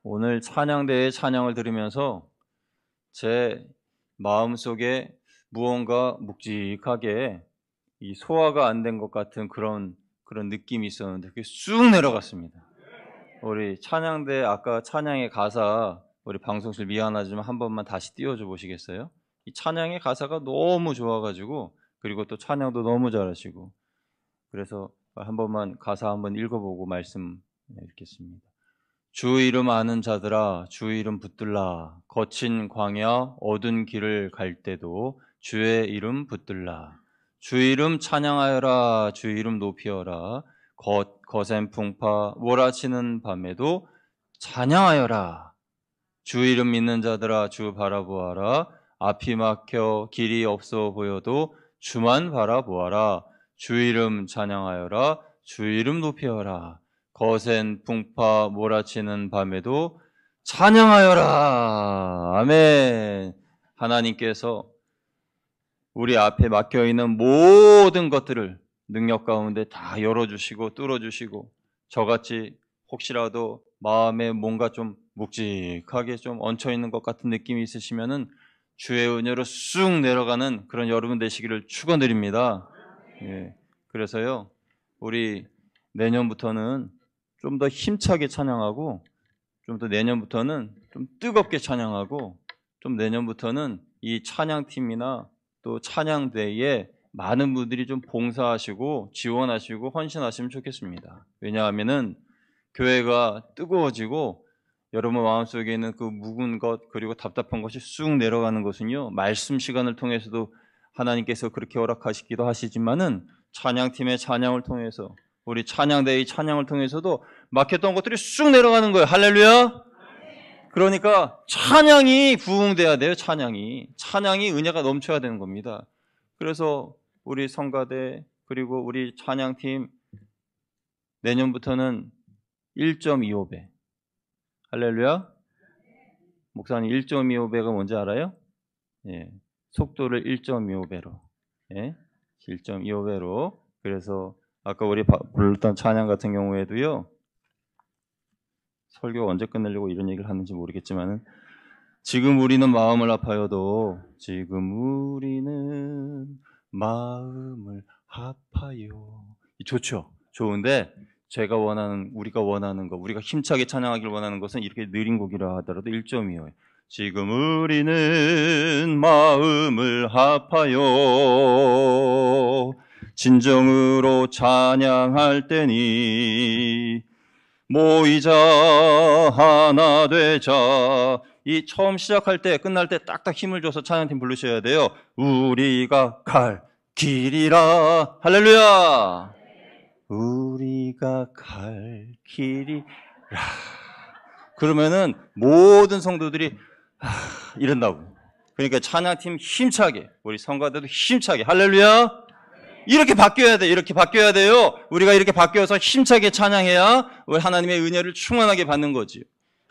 오늘 찬양대의 찬양을 들으면서 제 마음속에 무언가 묵직하게 이 소화가 안 된 것 같은 그런 느낌이 있었는데 그게 쑥 내려갔습니다. 우리 찬양대 아까 찬양의 가사 우리 방송실 미안하지만 한 번만 다시 띄워줘 보시겠어요? 이 찬양의 가사가 너무 좋아가지고 그리고 또 찬양도 너무 잘하시고 그래서 한 번만 가사 한번 읽어보고 말씀 읽겠습니다. 주 이름 아는 자들아 주 이름 붙들라 거친 광야 어두운 길을 갈 때도 주의 이름 붙들라 주 이름 찬양하여라 주 이름 높이어라 거센 풍파 몰아치는 밤에도 찬양하여라 주 이름 믿는 자들아 주 바라보아라 앞이 막혀 길이 없어 보여도 주만 바라보아라 주 이름 찬양하여라 주 이름 높이어라 거센 풍파 몰아치는 밤에도 찬양하여라. 아멘. 하나님께서 우리 앞에 막혀있는 모든 것들을 능력 가운데 다 열어주시고 뚫어주시고 저같이 혹시라도 마음에 뭔가 좀 묵직하게 좀 얹혀있는 것 같은 느낌이 있으시면은 주의 은혜로 쑥 내려가는 그런 여러분 되시기를 축원드립니다. 예. 그래서요 우리 내년부터는 좀 더 힘차게 찬양하고 좀 더 내년부터는 좀 뜨겁게 찬양하고 좀 내년부터는 이 찬양팀이나 또 찬양대에 많은 분들이 좀 봉사하시고 지원하시고 헌신하시면 좋겠습니다. 왜냐하면은 교회가 뜨거워지고 여러분 마음속에 있는 그 묵은 것 그리고 답답한 것이 쑥 내려가는 것은요 말씀 시간을 통해서도 하나님께서 그렇게 허락하시기도 하시지만은 찬양팀의 찬양을 통해서 우리 찬양대의 찬양을 통해서도 막혔던 것들이 쑥 내려가는 거예요. 할렐루야. 그러니까 찬양이 부흥돼야 돼요. 찬양이 은혜가 넘쳐야 되는 겁니다. 그래서 우리 성가대 그리고 우리 찬양팀 내년부터는 1.25배 할렐루야. 목사님 1.25배가 뭔지 알아요? 예, 속도를 1.25배로 1.25배로 그래서 아까 우리 불렀던 찬양 같은 경우에도요 설교가 언제 끝내려고 이런 얘기를 하는지 모르겠지만 지금 우리는 마음을 아파요도 지금 우리는 마음을 아파요 좋죠. 좋은데 제가 원하는 우리가 원하는 거 우리가 힘차게 찬양하길 원하는 것은 이렇게 느린 곡이라 하더라도 1.25예요. 지금 우리는 마음을 아파요 진정으로 찬양할 때니 모이자 하나 되자 이 처음 시작할 때 끝날 때 딱딱 힘을 줘서 찬양팀 부르셔야 돼요. 우리가 갈 길이라 할렐루야 우리가 갈 길이라 그러면은 모든 성도들이 이런다고 그러니까 찬양팀 힘차게 우리 성가대도 힘차게 할렐루야 이렇게 바뀌어야 돼. 이렇게 바뀌어야 돼요. 우리가 이렇게 바뀌어서 힘차게 찬양해야 우리 하나님의 은혜를 충만하게 받는 거지.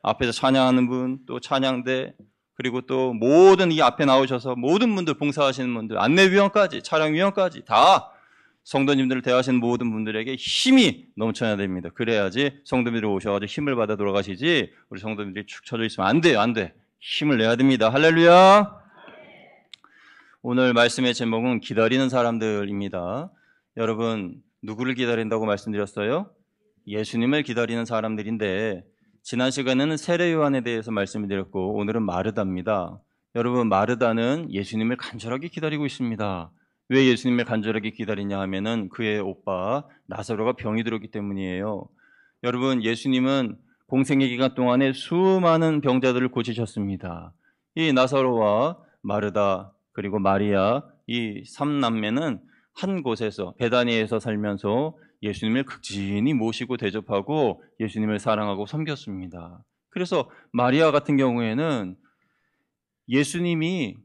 앞에서 찬양하는 분, 또 찬양대, 그리고 또 모든 이 앞에 나오셔서 모든 분들 봉사하시는 분들, 안내위원까지, 촬영위원까지 다 성도님들을 대하시는 모든 분들에게 힘이 넘쳐야 됩니다. 그래야지 성도님들이 오셔가지고 힘을 받아 돌아가시지 우리 성도님들이 축 처져 있으면 안 돼요. 안 돼. 힘을 내야 됩니다. 할렐루야. 오늘 말씀의 제목은 기다리는 사람들입니다. 여러분 누구를 기다린다고 말씀드렸어요? 예수님을 기다리는 사람들인데 지난 시간에는 세례 요한에 대해서 말씀을 드렸고 오늘은 마르다입니다. 여러분 마르다는 예수님을 간절하게 기다리고 있습니다. 왜 예수님을 간절하게 기다리냐 하면은 그의 오빠 나사로가 병이 들었기 때문이에요. 여러분 예수님은 공생의 기간 동안에 수많은 병자들을 고치셨습니다. 이 나사로와 마르다 그리고 마리아 이 3남매는 한 곳에서 베다니에서 살면서 예수님을 극진히 모시고 대접하고 예수님을 사랑하고 섬겼습니다. 그래서 마리아 같은 경우에는 예수님이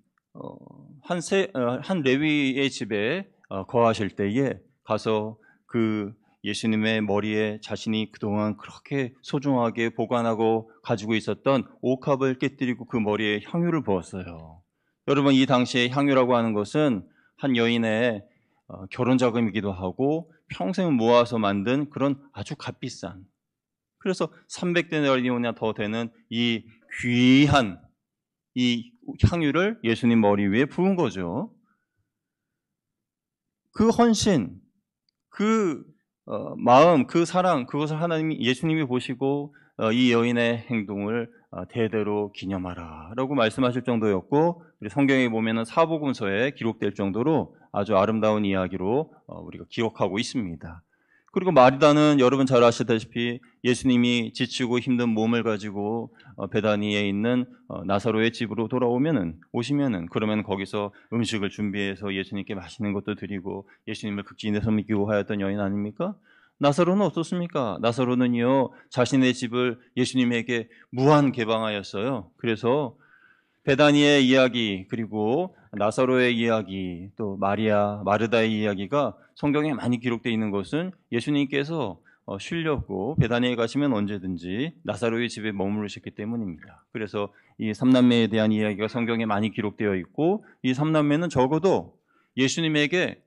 한 레위의 집에 거하실 때에 가서 그 예수님의 머리에 자신이 그동안 그렇게 소중하게 보관하고 가지고 있었던 옥합을 깨뜨리고 그 머리에 향유를 부었어요. 여러분 이 당시에 향유라고 하는 것은 한 여인의 결혼 자금이기도 하고 평생 모아서 만든 그런 아주 값비싼 그래서 300데나리온이나 더 되는 이 귀한 이 향유를 예수님 머리 위에 부은 거죠. 그 헌신, 그 마음, 그 사랑, 그것을 하나님이 예수님이 보시고 이 여인의 행동을 대대로 기념하라 라고 말씀하실 정도였고, 성경에 보면은 사복음서에 기록될 정도로 아주 아름다운 이야기로 우리가 기록하고 있습니다. 그리고 마리다는 여러분 잘 아시다시피 예수님이 지치고 힘든 몸을 가지고 베다니에 있는 나사로의 집으로 오시면은 그러면 거기서 음식을 준비해서 예수님께 맛있는 것도 드리고 예수님을 극진에서 믿기고 하였던 여인 아닙니까? 나사로는 어떻습니까? 나사로는요, 자신의 집을 예수님에게 무한 개방하였어요. 그래서 베다니의 이야기, 그리고 나사로의 이야기, 또 마르다의 이야기가 성경에 많이 기록되어 있는 것은 예수님께서 쉬려고 베다니에 가시면 언제든지 나사로의 집에 머무르셨기 때문입니다. 그래서 이 삼남매에 대한 이야기가 성경에 많이 기록되어 있고, 이 삼남매는 적어도 예수님에게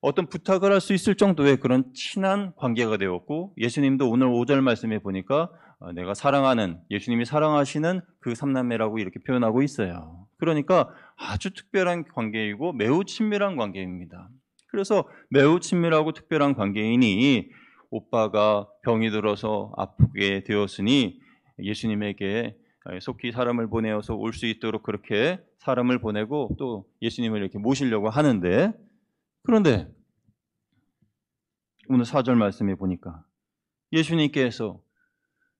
어떤 부탁을 할 수 있을 정도의 그런 친한 관계가 되었고, 예수님도 오늘 5절 말씀에 보니까 내가 사랑하는, 예수님이 사랑하시는 그 삼남매라고 이렇게 표현하고 있어요. 그러니까 아주 특별한 관계이고 매우 친밀한 관계입니다. 그래서 매우 친밀하고 특별한 관계이니 오빠가 병이 들어서 아프게 되었으니 예수님에게 속히 사람을 보내어서 올 수 있도록 그렇게 사람을 보내고 또 예수님을 이렇게 모시려고 하는데, 그런데 오늘 4절 말씀에 보니까 예수님께서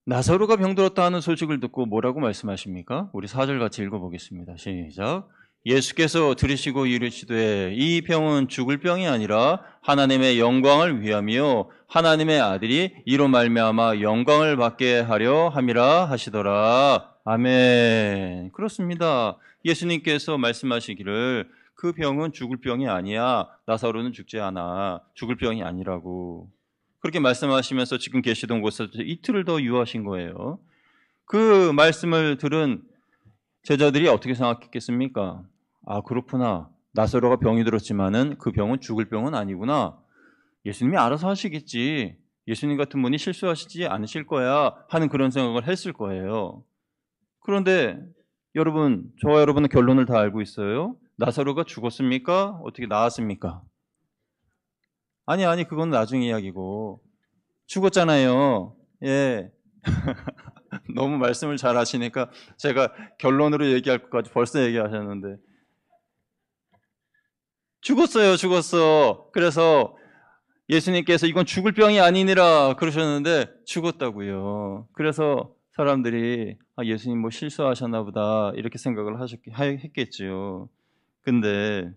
나사로가 병들었다 하는 소식을 듣고 뭐라고 말씀하십니까? 우리 4절 같이 읽어보겠습니다. 시작. 예수께서 들으시고 이르시되 이 병은 죽을 병이 아니라 하나님의 영광을 위함이요 하나님의 아들이 이로 말미암아 영광을 받게 하려 함이라 하시더라. 아멘. 그렇습니다. 예수님께서 말씀하시기를 그 병은 죽을 병이 아니야. 나사로는 죽지 않아. 죽을 병이 아니라고. 그렇게 말씀하시면서 지금 계시던 곳에서 이틀을 더 유하신 거예요. 그 말씀을 들은 제자들이 어떻게 생각했겠습니까? 아, 그렇구나. 나사로가 병이 들었지만은 그 병은 죽을 병은 아니구나. 예수님이 알아서 하시겠지. 예수님 같은 분이 실수하시지 않으실 거야 하는 그런 생각을 했을 거예요. 그런데 여러분, 저와 여러분은 결론을 다 알고 있어요. 나사로가 죽었습니까? 어떻게 나았습니까? 아니, 그건 나중 이야기고. 죽었잖아요. 예. 너무 말씀을 잘 하시니까 제가 결론으로 얘기할 것까지 벌써 얘기하셨는데. 죽었어. 그래서 예수님께서 이건 죽을 병이 아니니라 그러셨는데 죽었다고요. 그래서 사람들이 예수님 뭐 실수하셨나 보다 이렇게 생각을 했겠지요. 근데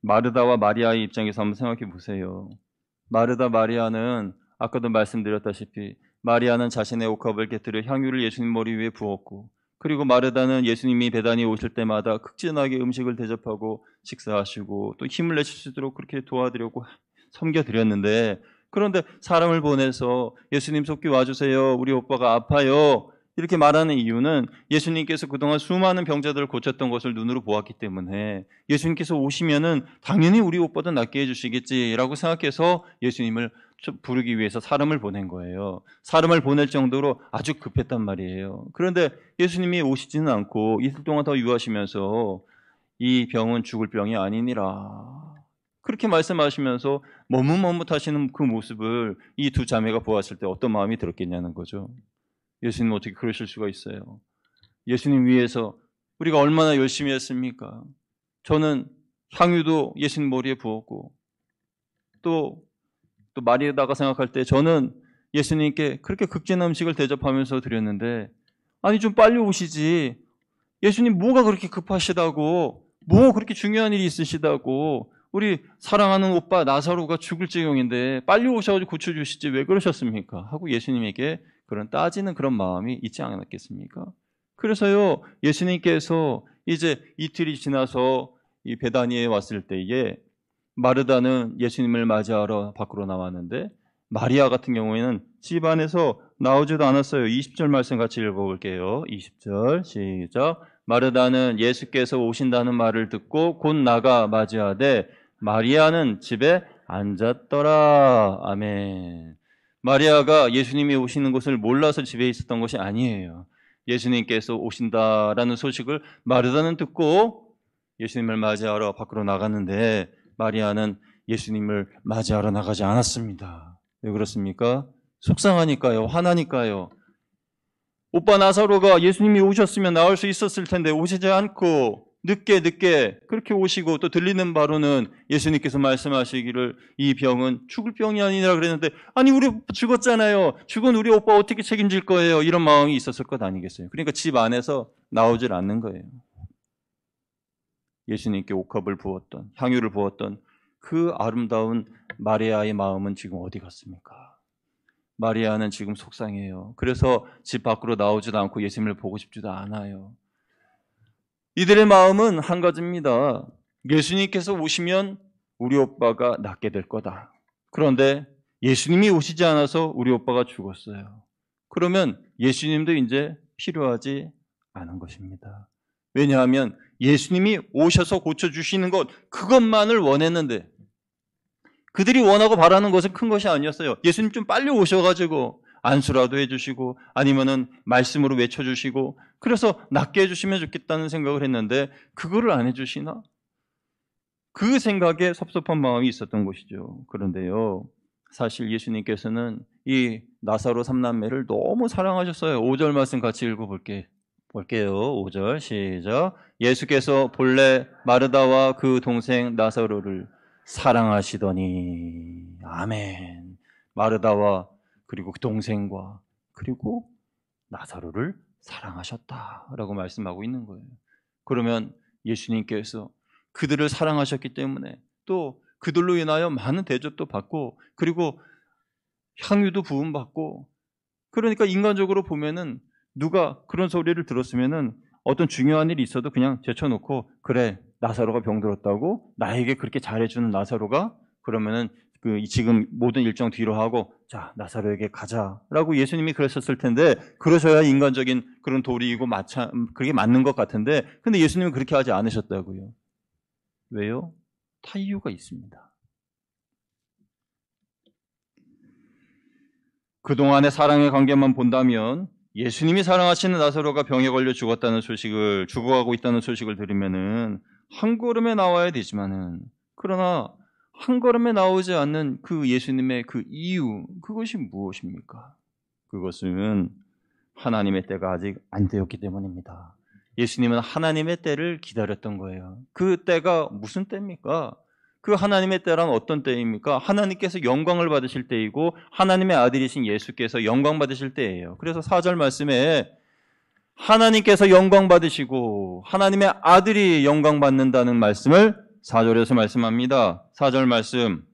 마르다와 마리아의 입장에서 한번 생각해 보세요. 마르다, 마리아는 아까도 말씀드렸다시피 마리아는 자신의 옥합을 곁들여 향유를 예수님 머리 위에 부었고, 그리고 마르다는 예수님이 베다니에 오실 때마다 극진하게 음식을 대접하고 식사하시고 또 힘을 내실 수 있도록 그렇게 도와드렸고 섬겨드렸는데, 그런데 사람을 보내서 예수님 속히 와주세요. 우리 오빠가 아파요. 이렇게 말하는 이유는 예수님께서 그동안 수많은 병자들을 고쳤던 것을 눈으로 보았기 때문에 예수님께서 오시면은 당연히 우리 오빠도 낫게 해주시겠지라고 생각해서 예수님을 부르기 위해서 사람을 보낸 거예요. 사람을 보낼 정도로 아주 급했단 말이에요. 그런데 예수님이 오시지는 않고 이틀 동안 더 유하시면서 이 병은 죽을 병이 아니니라 그렇게 말씀하시면서 머뭇머뭇하시는 그 모습을 이 두 자매가 보았을 때 어떤 마음이 들었겠냐는 거죠. 예수님은 어떻게 그러실 수가 있어요? 예수님 위해서 우리가 얼마나 열심히 했습니까? 저는 향유도 예수님 머리에 부었고 또 마리아다가 생각할 때 저는 예수님께 그렇게 극진한 음식을 대접하면서 드렸는데 아니 좀 빨리 오시지. 예수님 뭐가 그렇게 급하시다고, 뭐 그렇게 중요한 일이 있으시다고, 우리 사랑하는 오빠 나사로가 죽을 지경인데 빨리 오셔가지고 고쳐주시지 왜 그러셨습니까? 하고 예수님에게 그런 따지는 그런 마음이 있지 않았겠습니까? 그래서요, 예수님께서 이제 이틀이 지나서 이 베다니에 왔을 때에 마르다는 예수님을 맞이하러 밖으로 나왔는데 마리아 같은 경우에는 집 안에서 나오지도 않았어요. 20절 말씀 같이 읽어볼게요. 20절 시작. 마르다는 예수께서 오신다는 말을 듣고 곧 나가 맞이하되 마리아는 집에 앉았더라. 아멘. 마리아가 예수님이 오시는 것을 몰라서 집에 있었던 것이 아니에요. 예수님께서 오신다라는 소식을 마르다는 듣고 예수님을 맞이하러 밖으로 나갔는데 마리아는 예수님을 맞이하러 나가지 않았습니다. 왜 그렇습니까? 속상하니까요. 화나니까요. 오빠 나사로가 예수님이 오셨으면 나올 수 있었을 텐데 오시지 않고 늦게 그렇게 오시고, 또 들리는 바로는 예수님께서 말씀하시기를 이 병은 죽을 병이 아니라 그랬는데, 아니 우리 죽었잖아요. 죽은 우리 오빠 어떻게 책임질 거예요? 이런 마음이 있었을 것 아니겠어요? 그러니까 집 안에서 나오질 않는 거예요. 예수님께 옥합을 부었던, 향유를 부었던 그 아름다운 마리아의 마음은 지금 어디 갔습니까? 마리아는 지금 속상해요. 그래서 집 밖으로 나오지도 않고 예수님을 보고 싶지도 않아요. 이들의 마음은 한 가지입니다. 예수님께서 오시면 우리 오빠가 낫게 될 거다. 그런데 예수님이 오시지 않아서 우리 오빠가 죽었어요. 그러면 예수님도 이제 필요하지 않은 것입니다. 왜냐하면 예수님이 오셔서 고쳐주시는 것, 그것만을 원했는데, 그들이 원하고 바라는 것은 큰 것이 아니었어요. 예수님 좀 빨리 오셔가지고 안수라도 해주시고 아니면은 말씀으로 외쳐주시고 그래서 낫게 해주시면 좋겠다는 생각을 했는데 그거를 안 해주시나? 그 생각에 섭섭한 마음이 있었던 것이죠. 그런데요, 사실 예수님께서는 이 나사로 삼남매를 너무 사랑하셨어요. 5절 말씀 같이 읽어볼게요. 5절 시작. 예수께서 본래 마르다와 그 동생 나사로를 사랑하시더니. 아멘. 마르다와 그리고 그 동생과 그리고 나사로를 사랑하셨다라고 말씀하고 있는 거예요. 그러면 예수님께서 그들을 사랑하셨기 때문에 또 그들로 인하여 많은 대접도 받고 그리고 향유도 부음받고, 그러니까 인간적으로 보면은 누가 그런 소리를 들었으면은 어떤 중요한 일이 있어도 그냥 제쳐놓고, 그래 나사로가 병들었다고 나에게 그렇게 잘해주는 나사로가 그러면은 지금 모든 일정 뒤로 하고 자 나사로에게 가자라고 예수님이 그랬었을 텐데, 그러셔야 인간적인 그런 도리이고 그게 맞는 것 같은데, 근데 예수님은 그렇게 하지 않으셨다고요. 왜요? 다 이유가 있습니다. 그동안의 사랑의 관계만 본다면 예수님이 사랑하시는 나사로가 병에 걸려 죽어가고 있다는 소식을 들으면은 한 걸음에 나와야 되지만은, 그러나 한 걸음에 나오지 않는 그 예수님의 그 이유, 그것이 무엇입니까? 그것은 하나님의 때가 아직 안 되었기 때문입니다. 예수님은 하나님의 때를 기다렸던 거예요. 그 때가 무슨 때입니까? 그 하나님의 때란 어떤 때입니까? 하나님께서 영광을 받으실 때이고 하나님의 아들이신 예수께서 영광 받으실 때예요. 그래서 4절 말씀에 하나님께서 영광 받으시고 하나님의 아들이 영광 받는다는 말씀을 4절에서 말씀합니다. 4절 말씀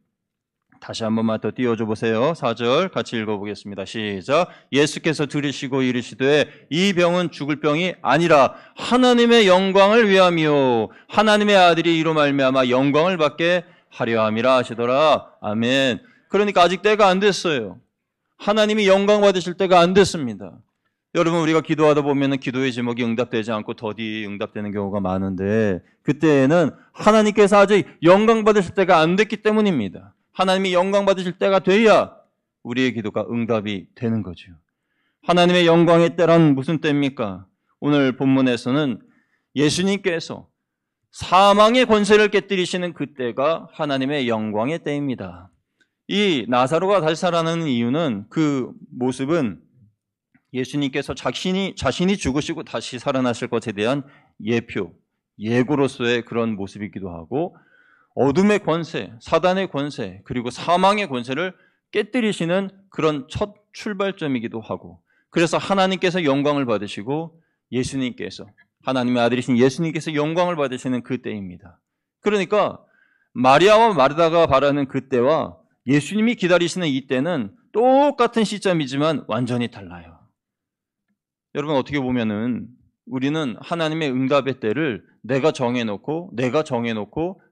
다시 한 번만 더 띄워줘 보세요. 4절 같이 읽어보겠습니다. 시작. 예수께서 들으시고 이르시되 이 병은 죽을 병이 아니라 하나님의 영광을 위함이요 하나님의 아들이 이로 말미암아 영광을 받게 하려 함이라 하시더라. 아멘. 그러니까 아직 때가 안 됐어요. 하나님이 영광 받으실 때가 안 됐습니다. 여러분, 우리가 기도하다 보면 기도의 제목이 응답되지 않고 더디 응답되는 경우가 많은데, 그때에는 하나님께서 아직 영광 받으실 때가 안 됐기 때문입니다. 하나님이 영광 받으실 때가 돼야 우리의 기도가 응답이 되는 거죠. 하나님의 영광의 때란 무슨 때입니까? 오늘 본문에서는 예수님께서 사망의 권세를 깨뜨리시는 그 때가 하나님의 영광의 때입니다. 이 나사로가 다시 살아나는 이유는, 그 모습은 예수님께서 자신이 죽으시고 다시 살아나실 것에 대한 예고로서의 그런 모습이기도 하고, 어둠의 권세, 사단의 권세, 그리고 사망의 권세를 깨뜨리시는 그런 첫 출발점이기도 하고, 그래서 하나님께서 영광을 받으시고 예수님께서, 하나님의 아들이신 예수님께서 영광을 받으시는 그 때입니다. 그러니까 마리아와 마르다가 바라는 그 때와 예수님이 기다리시는 이 때는 똑같은 시점이지만 완전히 달라요. 여러분, 어떻게 보면은 우리는 하나님의 응답의 때를 내가 정해놓고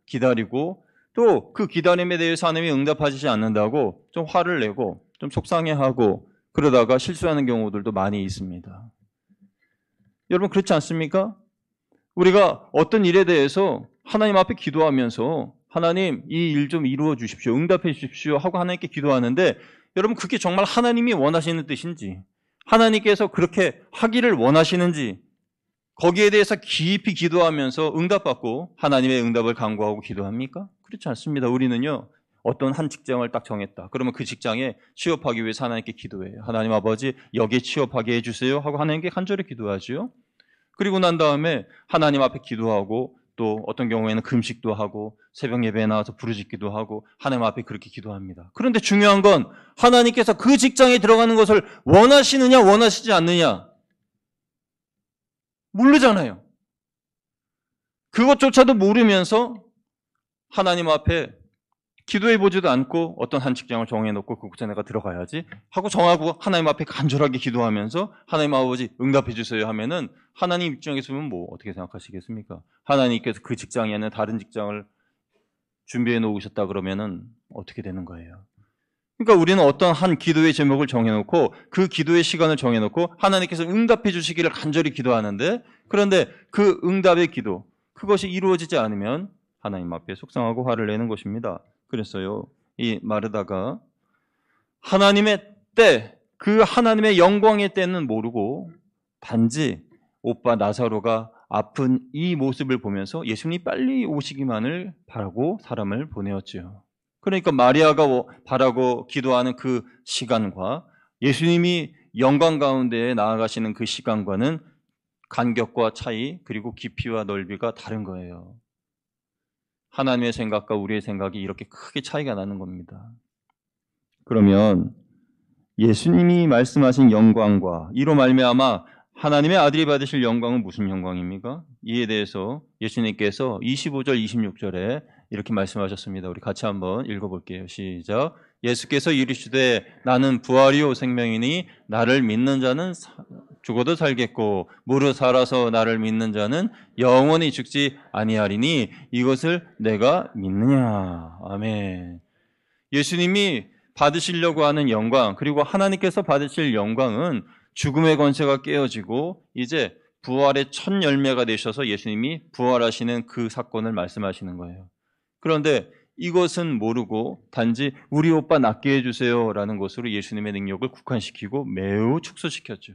기다리고, 또 그 기다림에 대해서 하나님이 응답하시지 않는다고 좀 화를 내고 좀 속상해하고 그러다가 실수하는 경우들도 많이 있습니다. 여러분, 그렇지 않습니까? 우리가 어떤 일에 대해서 하나님 앞에 기도하면서 하나님 이 일 좀 이루어 주십시오, 응답해 주십시오 하고 하나님께 기도하는데, 여러분 그게 정말 하나님이 원하시는 뜻인지, 하나님께서 그렇게 하기를 원하시는지, 거기에 대해서 깊이 기도하면서 응답받고 하나님의 응답을 간구하고 기도합니까? 그렇지 않습니다. 우리는요, 어떤 한 직장을 딱 정했다. 그러면 그 직장에 취업하기 위해서 하나님께 기도해요. 하나님 아버지, 여기에 취업하게 해주세요 하고 하나님께 간절히 기도하죠. 그리고 난 다음에 하나님 앞에 기도하고, 또 어떤 경우에는 금식도 하고 새벽 예배에 나와서 부르짖기도 하고 하나님 앞에 그렇게 기도합니다. 그런데 중요한 건 하나님께서 그 직장에 들어가는 것을 원하시느냐 원하시지 않느냐 모르잖아요. 그것조차도 모르면서 하나님 앞에 기도해보지도 않고 어떤 한 직장을 정해놓고 그곳에 내가 들어가야지 하고 정하고 하나님 앞에 간절하게 기도하면서 하나님 아버지 응답해 주세요 하면은 하나님 입장에서 보면 뭐 어떻게 생각하시겠습니까? 하나님께서 그 직장이 아니라 다른 직장을 준비해 놓으셨다 그러면은 어떻게 되는 거예요? 그러니까 우리는 어떤 한 기도의 제목을 정해놓고 그 기도의 시간을 정해놓고 하나님께서 응답해 주시기를 간절히 기도하는데, 그런데 그 응답의 기도, 그것이 이루어지지 않으면 하나님 앞에 속상하고 화를 내는 것입니다. 그랬어요. 이 마르다가 하나님의 때, 그 하나님의 영광의 때는 모르고 단지 오빠 나사로가 아픈 이 모습을 보면서 예수님이 빨리 오시기만을 바라고 사람을 보내었죠. 그러니까 마리아가 바라고 기도하는 그 시간과 예수님이 영광 가운데 나아가시는 그 시간과는 간격과 차이, 그리고 깊이와 넓이가 다른 거예요. 하나님의 생각과 우리의 생각이 이렇게 크게 차이가 나는 겁니다. 그러면 예수님이 말씀하신 영광과 이로 말미암아 하나님의 아들이 받으실 영광은 무슨 영광입니까? 이에 대해서 예수님께서 25절, 26절에 이렇게 말씀하셨습니다. 우리 같이 한번 읽어볼게요. 시작. 예수께서 이르시되 나는 부활이요 생명이니 나를 믿는 자는 죽어도 살겠고 무릇 살아서 나를 믿는 자는 영원히 죽지 아니하리니 이것을 내가 믿느냐. 아멘. 예수님이 받으시려고 하는 영광, 그리고 하나님께서 받으실 영광은 죽음의 권세가 깨어지고 이제 부활의 첫 열매가 되셔서 예수님이 부활하시는 그 사건을 말씀하시는 거예요. 그런데 이것은 모르고 단지 우리 오빠 낫게 해주세요 라는 것으로 예수님의 능력을 국한시키고 매우 축소시켰죠.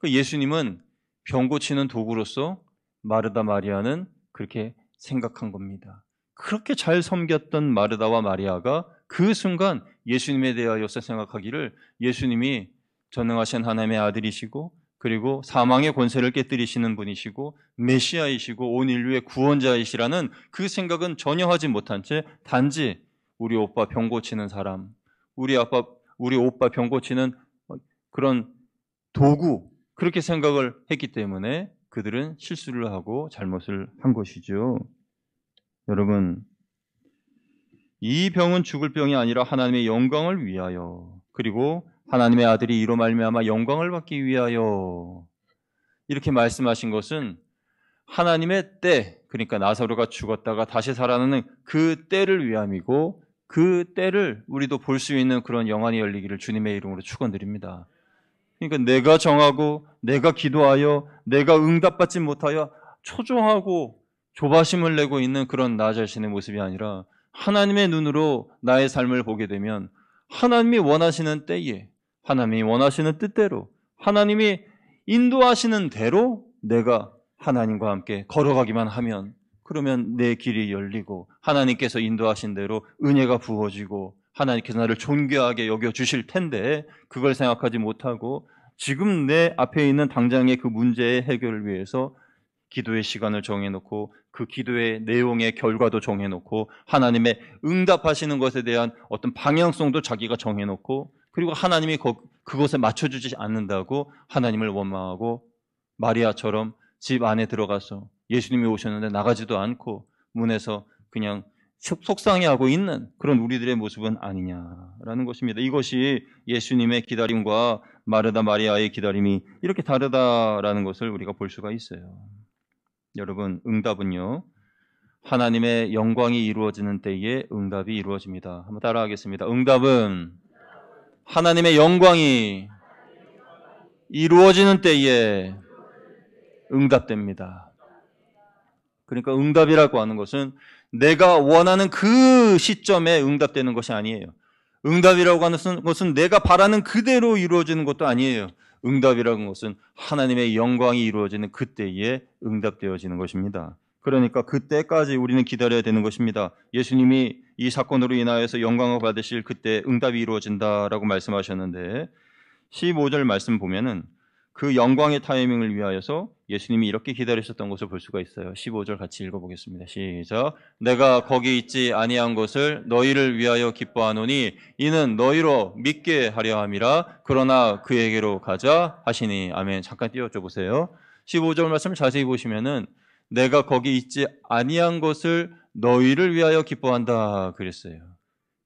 예수님은 병 고치는 도구로서 마르다 마리아는 그렇게 생각한 겁니다. 그렇게 잘 섬겼던 마르다와 마리아가 그 순간 예수님에 대하여서 생각하기를 예수님이 전능하신 하나님의 아들이시고 그리고 사망의 권세를 깨뜨리시는 분이시고 메시아이시고 온 인류의 구원자이시라는 그 생각은 전혀 하지 못한 채 단지 우리 오빠 병 고치는 사람, 우리 오빠 병 고치는 그런 도구, 그렇게 생각을 했기 때문에 그들은 실수를 하고 잘못을 한 것이죠. 여러분, 이 병은 죽을 병이 아니라 하나님의 영광을 위하여, 그리고 하나님의 아들이 이로 말미암아 영광을 받기 위하여 이렇게 말씀하신 것은 하나님의 때, 그러니까 나사로가 죽었다가 다시 살아나는 그 때를 위함이고 그 때를 우리도 볼 수 있는 그런 영안이 열리기를 주님의 이름으로 축원드립니다. 그러니까 내가 정하고 내가 기도하여 내가 응답받지 못하여 초조하고 조바심을 내고 있는 그런 나 자신의 모습이 아니라 하나님의 눈으로 나의 삶을 보게 되면 하나님이 원하시는 때에 하나님이 원하시는 뜻대로 하나님이 인도하시는 대로 내가 하나님과 함께 걸어가기만 하면 그러면 내 길이 열리고 하나님께서 인도하신 대로 은혜가 부어지고 하나님께서 나를 존귀하게 여겨주실 텐데 그걸 생각하지 못하고 지금 내 앞에 있는 당장의 그 문제의 해결을 위해서 기도의 시간을 정해놓고 그 기도의 내용의 결과도 정해놓고 하나님의 응답하시는 것에 대한 어떤 방향성도 자기가 정해놓고 그리고 하나님이 그것에 맞춰주지 않는다고 하나님을 원망하고 마리아처럼 집 안에 들어가서 예수님이 오셨는데 나가지도 않고 문에서 그냥 속상해하고 있는 그런 우리들의 모습은 아니냐라는 것입니다. 이것이 예수님의 기다림과 마르다 마리아의 기다림이 이렇게 다르다라는 것을 우리가 볼 수가 있어요. 여러분, 응답은요, 하나님의 영광이 이루어지는 때에 응답이 이루어집니다. 한번 따라하겠습니다. 응답은 하나님의 영광이 이루어지는 때에 응답됩니다. 그러니까 응답이라고 하는 것은 내가 원하는 그 시점에 응답되는 것이 아니에요. 응답이라고 하는 것은 내가 바라는 그대로 이루어지는 것도 아니에요. 응답이라는 것은 하나님의 영광이 이루어지는 그때에 응답되어지는 것입니다. 그러니까 그때까지 우리는 기다려야 되는 것입니다. 예수님이 이 사건으로 인하여서 영광을 받으실 그때 응답이 이루어진다라고 말씀하셨는데 15절 말씀 보면은 그 영광의 타이밍을 위하여서 예수님이 이렇게 기다리셨던 것을 볼 수가 있어요. 15절 같이 읽어보겠습니다. 시작. 내가 거기 있지 아니한 것을 너희를 위하여 기뻐하노니 이는 너희로 믿게 하려 함이라. 그러나 그에게로 가자 하시니. 아멘. 잠깐 띄워줘 보세요. 15절 말씀을 자세히 보시면은 내가 거기 있지 아니한 것을 너희를 위하여 기뻐한다 그랬어요.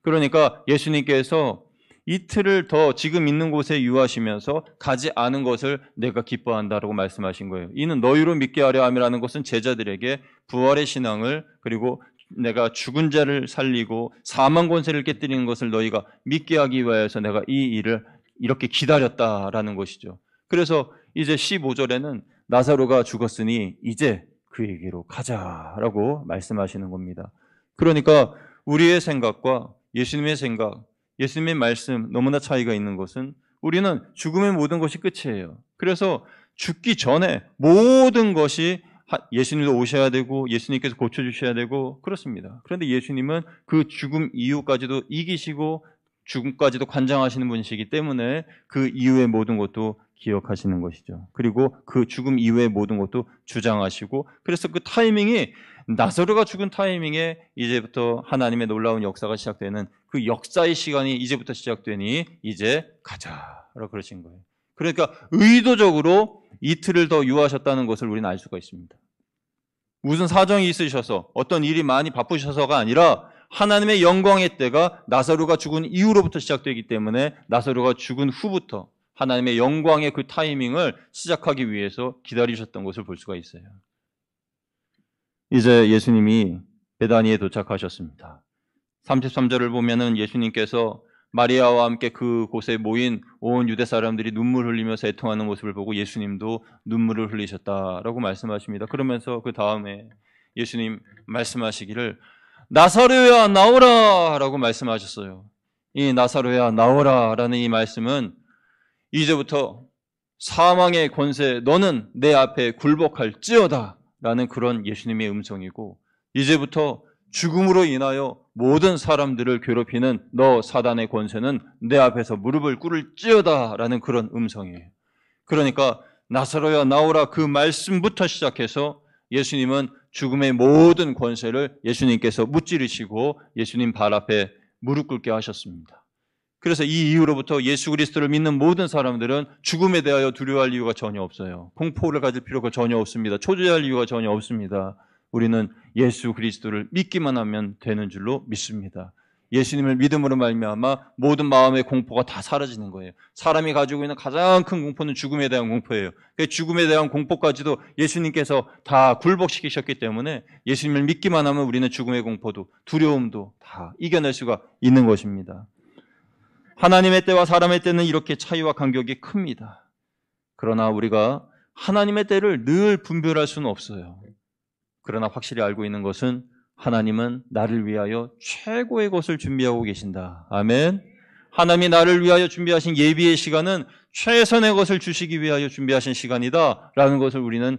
그러니까 예수님께서 이틀을 더 지금 있는 곳에 유하시면서 가지 않은 것을 내가 기뻐한다라고 말씀하신 거예요. 이는 너희로 믿게 하려 함이라는 것은 제자들에게 부활의 신앙을, 그리고 내가 죽은 자를 살리고 사망 권세를 깨뜨리는 것을 너희가 믿게 하기 위하여서 내가 이 일을 이렇게 기다렸다라는 것이죠. 그래서 이제 15절에는 나사로가 죽었으니 이제 그에게로 가자라고 말씀하시는 겁니다. 그러니까 우리의 생각과 예수님의 생각, 예수님의 말씀 너무나 차이가 있는 것은 우리는 죽음의 모든 것이 끝이에요. 그래서 죽기 전에 모든 것이 예수님도 오셔야 되고 예수님께서 고쳐주셔야 되고 그렇습니다. 그런데 예수님은 그 죽음 이후까지도 이기시고 죽음까지도 관장하시는 분이시기 때문에 그 이후의 모든 것도 기억하시는 것이죠. 그리고 그 죽음 이후의 모든 것도 주장하시고, 그래서 그 타이밍이 나사로가 죽은 타이밍에 이제부터 하나님의 놀라운 역사가 시작되는 그 역사의 시간이 이제부터 시작되니 이제 가자라고 그러신 거예요. 그러니까 의도적으로 이틀을 더 유하셨다는 것을 우리는 알 수가 있습니다. 무슨 사정이 있으셔서 어떤 일이 많이 바쁘셔서가 아니라 하나님의 영광의 때가 나사로가 죽은 이후로부터 시작되기 때문에 나사로가 죽은 후부터 하나님의 영광의 그 타이밍을 시작하기 위해서 기다리셨던 것을 볼 수가 있어요. 이제 예수님이 베다니에 도착하셨습니다. 33절을 보면은 예수님께서 마리아와 함께 그곳에 모인 온 유대 사람들이 눈물 흘리면서 애통하는 모습을 보고 예수님도 눈물을 흘리셨다라고 말씀하십니다. 그러면서 그 다음에 예수님 말씀하시기를 나사로야 나오라 라고 말씀하셨어요. 이 나사로야 나오라 라는 이 말씀은 이제부터 사망의 권세 너는 내 앞에 굴복할지어다 라는 그런 예수님의 음성이고, 이제부터 죽음으로 인하여 모든 사람들을 괴롭히는 너 사단의 권세는 내 앞에서 무릎을 꿇을지어다 라는 그런 음성이에요. 그러니까 나사로야 나오라 그 말씀부터 시작해서 예수님은 죽음의 모든 권세를 예수님께서 무찌르시고 예수님 발 앞에 무릎 꿇게 하셨습니다. 그래서 이 이후로부터 예수 그리스도를 믿는 모든 사람들은 죽음에 대하여 두려워할 이유가 전혀 없어요. 공포를 가질 필요가 전혀 없습니다. 초조해할 이유가 전혀 없습니다. 우리는 예수 그리스도를 믿기만 하면 되는 줄로 믿습니다. 예수님을 믿음으로 말미암아 모든 마음의 공포가 다 사라지는 거예요. 사람이 가지고 있는 가장 큰 공포는 죽음에 대한 공포예요. 그 죽음에 대한 공포까지도 예수님께서 다 굴복시키셨기 때문에 예수님을 믿기만 하면 우리는 죽음의 공포도 두려움도 다 이겨낼 수가 있는 것입니다. 하나님의 때와 사람의 때는 이렇게 차이와 간격이 큽니다. 그러나 우리가 하나님의 때를 늘 분별할 수는 없어요. 그러나 확실히 알고 있는 것은 하나님은 나를 위하여 최고의 것을 준비하고 계신다. 아멘. 하나님이 나를 위하여 준비하신 예비의 시간은 최선의 것을 주시기 위하여 준비하신 시간이다 라는 것을 우리는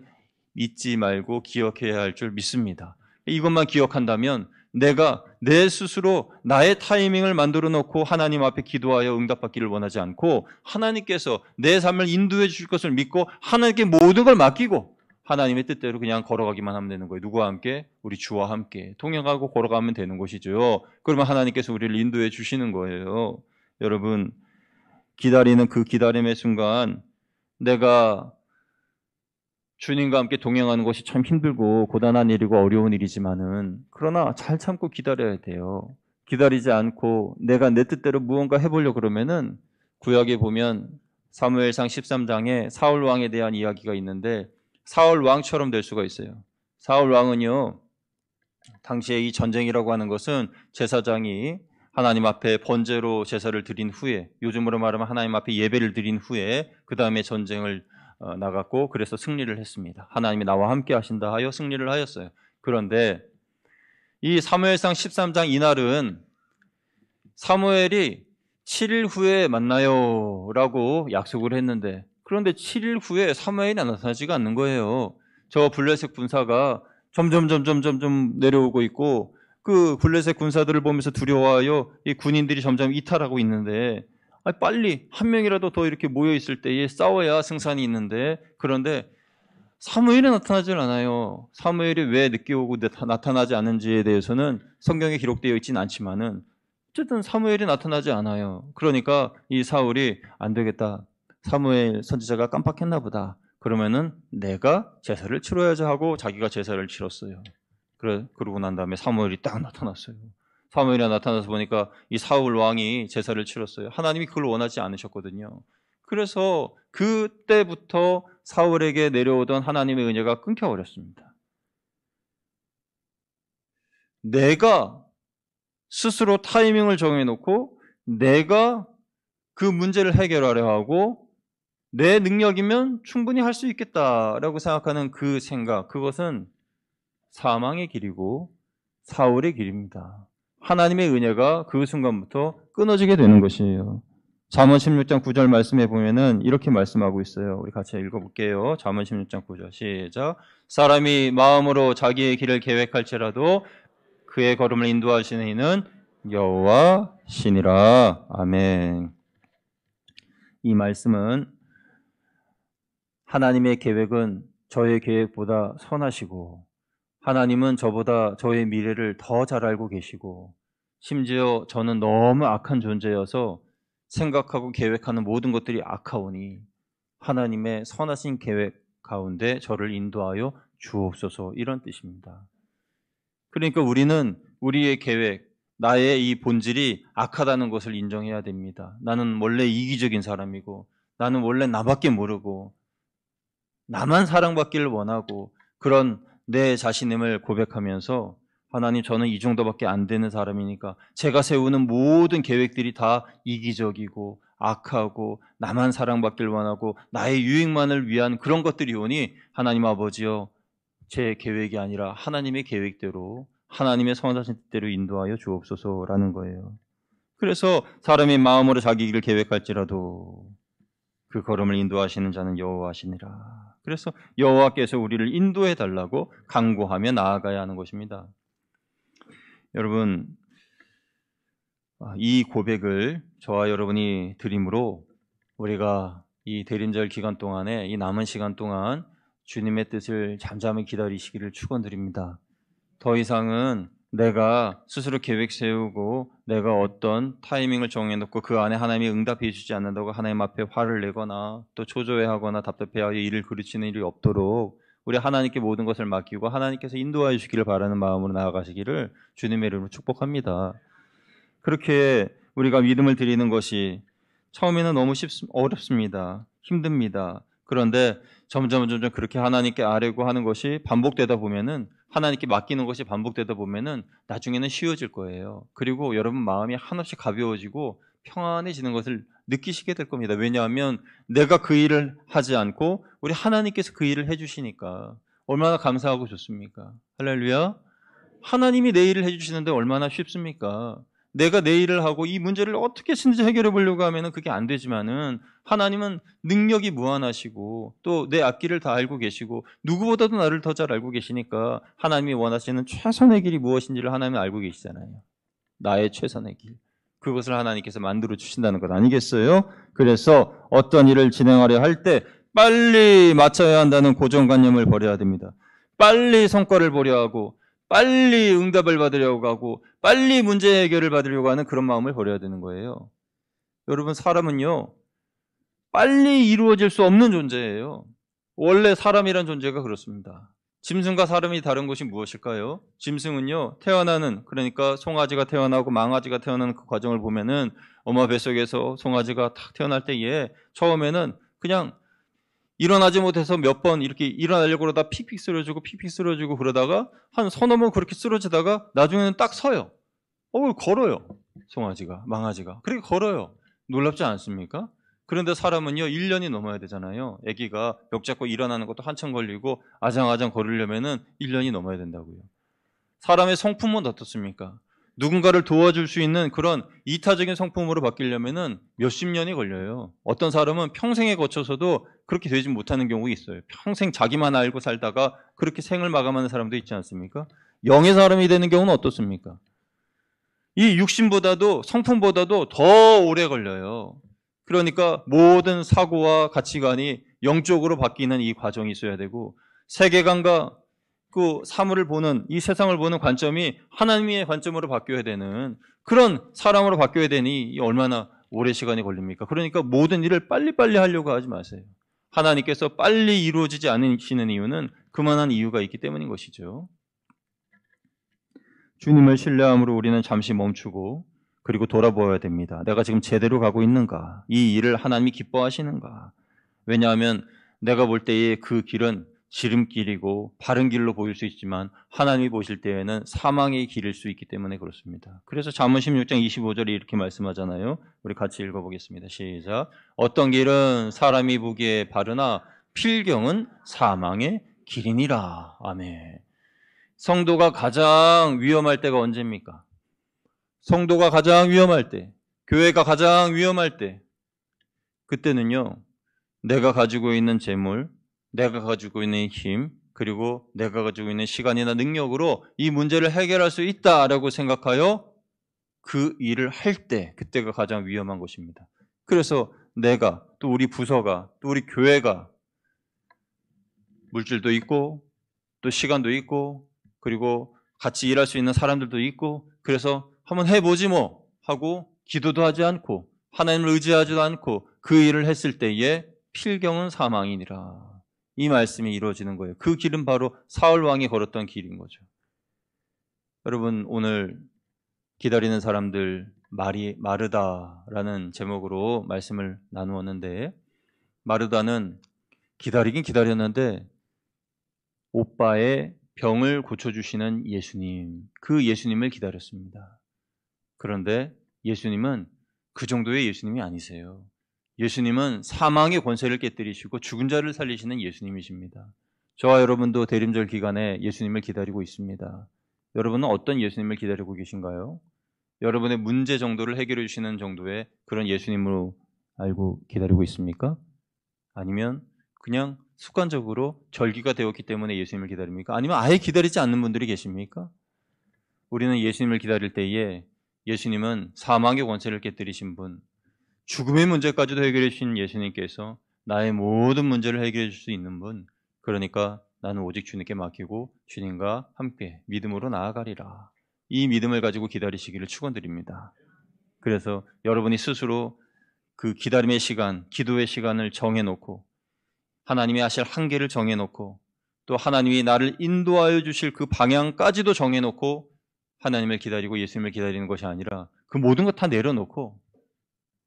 잊지 말고 기억해야 할 줄 믿습니다. 이것만 기억한다면 내가 내 스스로 나의 타이밍을 만들어 놓고 하나님 앞에 기도하여 응답받기를 원하지 않고 하나님께서 내 삶을 인도해 주실 것을 믿고 하나님께 모든 걸 맡기고 하나님의 뜻대로 그냥 걸어가기만 하면 되는 거예요. 누구와 함께? 우리 주와 함께 동행하고 걸어가면 되는 것이죠. 그러면 하나님께서 우리를 인도해 주시는 거예요. 여러분, 기다리는 그 기다림의 순간 내가 주님과 함께 동행하는 것이 참 힘들고 고단한 일이고 어려운 일이지만은 그러나 잘 참고 기다려야 돼요. 기다리지 않고 내가 내 뜻대로 무언가 해보려고 그러면은 구약에 보면 사무엘상 13장에 사울 왕에 대한 이야기가 있는데 사울 왕처럼 될 수가 있어요. 사울 왕은요, 당시에 이 전쟁이라고 하는 것은 제사장이 하나님 앞에 번제로 제사를 드린 후에, 요즘으로 말하면 하나님 앞에 예배를 드린 후에 그 다음에 전쟁을 나갔고 그래서 승리를 했습니다. 하나님이 나와 함께 하신다 하여 승리를 하였어요. 그런데 이 사무엘상 13장 이날은 사무엘이 7일 후에 만나요 라고 약속을 했는데, 그런데 7일 후에 사무엘이 나타나지가 않는 거예요. 저 블레셋 군사가 점점 내려오고 있고, 그 블레셋 군사들을 보면서 두려워하여 이 군인들이 점점 이탈하고 있는데, 빨리 한 명이라도 더 이렇게 모여 있을 때에 싸워야 승산이 있는데, 그런데 사무엘이 나타나질 않아요. 사무엘이 왜 늦게 오고 나타나지 않은지에 대해서는 성경에 기록되어 있지는 않지만은 어쨌든 사무엘이 나타나지 않아요. 그러니까 이 사울이 안 되겠다, 사무엘 선지자가 깜빡했나 보다, 그러면은 내가 제사를 치러야지 하고 자기가 제사를 치렀어요. 그러고 난 다음에 사무엘이 딱 나타났어요. 사무엘이 나타나서 보니까 이 사울 왕이 제사를 치렀어요. 하나님이 그걸 원하지 않으셨거든요. 그래서 그때부터 사울에게 내려오던 하나님의 은혜가 끊겨버렸습니다. 내가 스스로 타이밍을 정해놓고 내가 그 문제를 해결하려 하고 내 능력이면 충분히 할 수 있겠다라고 생각하는 그 생각, 그것은 사망의 길이고 사울의 길입니다. 하나님의 은혜가 그 순간부터 끊어지게 되는 것이에요. 잠언 16장 9절 말씀에 보면은 이렇게 말씀하고 있어요. 우리 같이 읽어볼게요. 잠언 16장 9절 시작. 사람이 마음으로 자기의 길을 계획할지라도 그의 걸음을 인도하시는 이는 여호와시니라. 아멘. 이 말씀은 하나님의 계획은 저의 계획보다 선하시고, 하나님은 저보다 저의 미래를 더 잘 알고 계시고, 심지어 저는 너무 악한 존재여서 생각하고 계획하는 모든 것들이 악하오니 하나님의 선하신 계획 가운데 저를 인도하여 주옵소서, 이런 뜻입니다. 그러니까 우리는 우리의 계획, 나의 이 본질이 악하다는 것을 인정해야 됩니다. 나는 원래 이기적인 사람이고, 나는 원래 나밖에 모르고 나만 사랑받기를 원하고, 그런 내 자신임을 고백하면서 하나님, 저는 이 정도밖에 안 되는 사람이니까 제가 세우는 모든 계획들이 다 이기적이고 악하고 나만 사랑받기를 원하고 나의 유익만을 위한 그런 것들이 오니 하나님 아버지여, 제 계획이 아니라 하나님의 계획대로, 하나님의 선하신 뜻대로 인도하여 주옵소서라는 거예요. 그래서 사람이 마음으로 자기 길을 계획할지라도 그 걸음을 인도하시는 자는 여호와시니라. 그래서 여호와께서 우리를 인도해 달라고 간구하며 나아가야 하는 것입니다. 여러분, 이 고백을 저와 여러분이 드림으로 우리가 이 대림절 기간 동안에, 이 남은 시간 동안 주님의 뜻을 잠잠히 기다리시기를 축원드립니다. 더 이상은 내가 스스로 계획 세우고 내가 어떤 타이밍을 정해놓고 그 안에 하나님이 응답해 주지 않는다고 하나님 앞에 화를 내거나 또 초조해하거나 답답해하여 일을 그르치는 일이 없도록 우리 하나님께 모든 것을 맡기고 하나님께서 인도하여 주시기를 바라는 마음으로 나아가시기를 주님의 이름으로 축복합니다. 그렇게 우리가 믿음을 드리는 것이 처음에는 너무 어렵습니다. 힘듭니다. 그런데 점점 그렇게 하나님께 아뢰고 하는 것이 반복되다 보면은, 하나님께 맡기는 것이 반복되다 보면은 나중에는 쉬워질 거예요. 그리고 여러분 마음이 한없이 가벼워지고 평안해지는 것을 느끼시게 될 겁니다. 왜냐하면 내가 그 일을 하지 않고 우리 하나님께서 그 일을 해주시니까 얼마나 감사하고 좋습니까? 할렐루야. 하나님이 내 일을 해주시는데 얼마나 쉽습니까? 내가 내 일을 하고 이 문제를 어떻게 신지 해결해 보려고 하면은 그게 안 되지만은 하나님은 능력이 무한하시고 또 내 앞길을 다 알고 계시고 누구보다도 나를 더 잘 알고 계시니까 하나님이 원하시는 최선의 길이 무엇인지를 하나님은 알고 계시잖아요. 나의 최선의 길. 그것을 하나님께서 만들어 주신다는 것 아니겠어요? 그래서 어떤 일을 진행하려 할 때 빨리 맞춰야 한다는 고정관념을 버려야 됩니다. 빨리 성과를 보려 하고 빨리 응답을 받으려고 하고 빨리 문제 해결을 받으려고 하는 그런 마음을 버려야 되는 거예요. 여러분, 사람은요 빨리 이루어질 수 없는 존재예요. 원래 사람이란 존재가 그렇습니다. 짐승과 사람이 다른 것이 무엇일까요? 짐승은요 태어나는, 그러니까 송아지가 태어나고 망아지가 태어나는 그 과정을 보면은 엄마 뱃속에서 송아지가 탁 태어날 때에 처음에는 그냥 일어나지 못해서 몇 번 이렇게 일어나려고 그러다 픽픽 쓰러지고 그러다가 한 서너 번 그렇게 쓰러지다가 나중에는 딱 서요. 걸어요. 송아지가, 망아지가. 그렇게 걸어요. 놀랍지 않습니까? 그런데 사람은요 1년이 넘어야 되잖아요. 아기가 벽 잡고 일어나는 것도 한참 걸리고 아장아장 걸으려면은 1년이 넘어야 된다고요. 사람의 성품은 어떻습니까? 누군가를 도와줄 수 있는 그런 이타적인 성품으로 바뀌려면은 몇십 년이 걸려요. 어떤 사람은 평생에 거쳐서도 그렇게 되지 못하는 경우가 있어요. 평생 자기만 알고 살다가 그렇게 생을 마감하는 사람도 있지 않습니까? 영의 사람이 되는 경우는 어떻습니까? 이 육신보다도 성품보다도 더 오래 걸려요. 그러니까 모든 사고와 가치관이 영적으로 바뀌는 이 과정이 있어야 되고, 세계관과 그 사물을 보는, 이 세상을 보는 관점이 하나님의 관점으로 바뀌어야 되는 그런 사람으로 바뀌어야 되니 얼마나 오래 시간이 걸립니까? 그러니까 모든 일을 빨리빨리 하려고 하지 마세요. 하나님께서 빨리 이루어지지 않으시는 이유는 그만한 이유가 있기 때문인 것이죠. 주님을 신뢰함으로 우리는 잠시 멈추고 그리고 돌아보아야 됩니다. 내가 지금 제대로 가고 있는가? 이 일을 하나님이 기뻐하시는가? 왜냐하면 내가 볼 때의 그 길은 지름길이고 바른 길로 보일 수 있지만 하나님이 보실 때에는 사망의 길일 수 있기 때문에 그렇습니다. 그래서 잠언 16장 25절에 이렇게 말씀하잖아요. 우리 같이 읽어보겠습니다. 시작. 어떤 길은 사람이 보기에 바르나 필경은 사망의 길이니라. 아멘. 성도가 가장 위험할 때가 언제입니까? 성도가 가장 위험할 때, 교회가 가장 위험할 때, 그때는요, 내가 가지고 있는 재물, 내가 가지고 있는 힘, 그리고 내가 가지고 있는 시간이나 능력으로 이 문제를 해결할 수 있다라고 생각하여 그 일을 할 때, 그때가 가장 위험한 것입니다. 그래서 내가, 또 우리 부서가, 또 우리 교회가 물질도 있고, 또 시간도 있고, 그리고 같이 일할 수 있는 사람들도 있고, 그래서 한번 해보지 뭐 하고 기도도 하지 않고 하나님을 의지하지도 않고 그 일을 했을 때에 필경은 사망이니라. 이 말씀이 이루어지는 거예요. 그 길은 바로 사울 왕이 걸었던 길인 거죠. 여러분, 오늘 기다리는 사람들 말이 마르다라는 제목으로 말씀을 나누었는데, 마르다는 기다리긴 기다렸는데 오빠의 병을 고쳐주시는 예수님, 그 예수님을 기다렸습니다. 그런데 예수님은 그 정도의 예수님이 아니세요. 예수님은 사망의 권세를 깨뜨리시고 죽은 자를 살리시는 예수님이십니다. 저와 여러분도 대림절 기간에 예수님을 기다리고 있습니다. 여러분은 어떤 예수님을 기다리고 계신가요? 여러분의 문제 정도를 해결해 주시는 정도의 그런 예수님으로 알고 기다리고 있습니까? 아니면 그냥 습관적으로 절기가 되었기 때문에 예수님을 기다립니까? 아니면 아예 기다리지 않는 분들이 계십니까? 우리는 예수님을 기다릴 때에 예수님은 사망의 권세를 깨뜨리신 분, 죽음의 문제까지도 해결해 주신 예수님께서 나의 모든 문제를 해결해 줄 수 있는 분, 그러니까 나는 오직 주님께 맡기고 주님과 함께 믿음으로 나아가리라. 이 믿음을 가지고 기다리시기를 축원드립니다. 그래서 여러분이 스스로 그 기다림의 시간, 기도의 시간을 정해놓고 하나님이 하실 한계를 정해놓고 또 하나님이 나를 인도하여 주실 그 방향까지도 정해놓고 하나님을 기다리고 예수님을 기다리는 것이 아니라 그 모든 것 다 내려놓고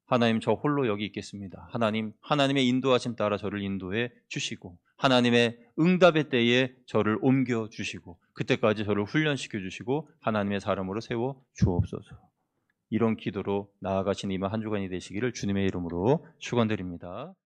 하나님, 저 홀로 여기 있겠습니다. 하나님의 인도하심 따라 저를 인도해 주시고 하나님의 응답의 때에 저를 옮겨 주시고 그때까지 저를 훈련시켜 주시고 하나님의 사람으로 세워 주옵소서. 이런 기도로 나아가신 이번 한 주간이 되시기를 주님의 이름으로 축원드립니다.